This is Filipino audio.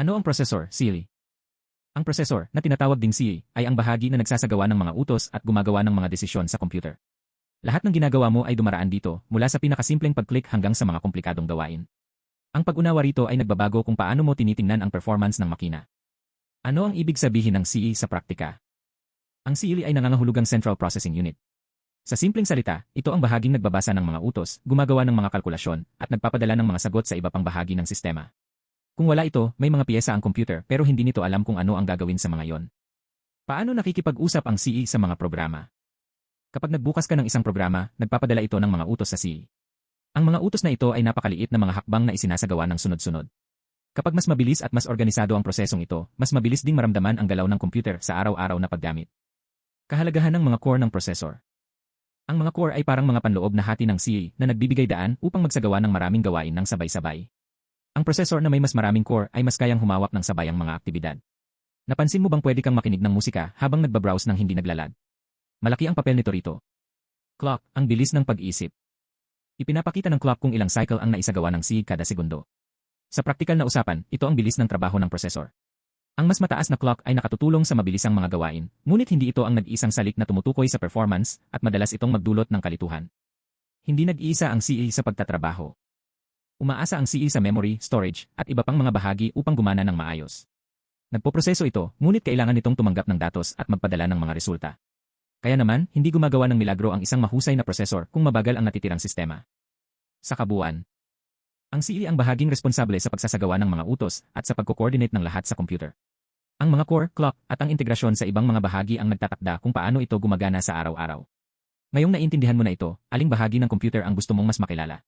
Ano ang prosesor, Siri? Ang prosesor, na tinatawag ding Siri, ay ang bahagi na nagsasagawa ng mga utos at gumagawa ng mga desisyon sa computer. Lahat ng ginagawa mo ay dumaraan dito, mula sa pinakasimpleng pag-click hanggang sa mga komplikadong gawain. Ang pag-unawa rito ay nagbabago kung paano mo tinitingnan ang performance ng makina. Ano ang ibig sabihin ng CE sa praktika? Ang CE ay nangangahulugang Central Processing Unit. Sa simpleng salita, ito ang bahaging nagbabasa ng mga utos, gumagawa ng mga kalkulasyon, at nagpapadala ng mga sagot sa iba pang bahagi ng sistema. Kung wala ito, may mga piyesa ang computer pero hindi nito alam kung ano ang gagawin sa mga yon. Paano nakikipag-usap ang CE sa mga programa? Kapag nagbukas ka ng isang programa, nagpapadala ito ng mga utos sa CE. Ang mga utos na ito ay napakaliit na mga hakbang na isinasagawa ng sunod-sunod. Kapag mas mabilis at mas organisado ang prosesong ito, mas mabilis ding maramdaman ang galaw ng computer sa araw-araw na paggamit. Kahalagahan ng mga core ng prosesor. Ang mga core ay parang mga panloob na hati ng CE na nagbibigay daan upang magsagawa ng maraming gawain ng sabay-sabay. Ang prosesor na may mas maraming core ay mas kayang humawak ng sabayang mga aktibidad. Napansin mo bang pwede kang makinig ng musika habang nagbabrowse ng hindi naglalad? Malaki ang papel nito rito. Clock, ang bilis ng pag-isip. Ipinapakita ng clock kung ilang cycle ang naisagawa ng CE kada segundo. Sa praktikal na usapan, ito ang bilis ng trabaho ng prosesor. Ang mas mataas na clock ay nakatutulong sa mabilisang mga gawain, ngunit hindi ito ang nag-iisang salik na tumutukoy sa performance at madalas itong magdulot ng kalituhan. Hindi nag-iisa ang CE sa pagtatrabaho. Umaasa ang CE sa memory, storage, at iba pang mga bahagi upang gumana ng maayos. Nagpoproseso ito, ngunit kailangan nitong tumanggap ng datos at magpadala ng mga resulta. Kaya naman, hindi gumagawa ng milagro ang isang mahusay na prosesor kung mabagal ang natitirang sistema. Sa kabuuan, ang CE ang bahaging responsable sa pagsasagawa ng mga utos at sa pagko-coordinate ng lahat sa computer. Ang mga core, clock, at ang integrasyon sa ibang mga bahagi ang nagtatakda kung paano ito gumagana sa araw-araw. Ngayong naintindihan mo na ito, aling bahagi ng computer ang gusto mong mas makilala?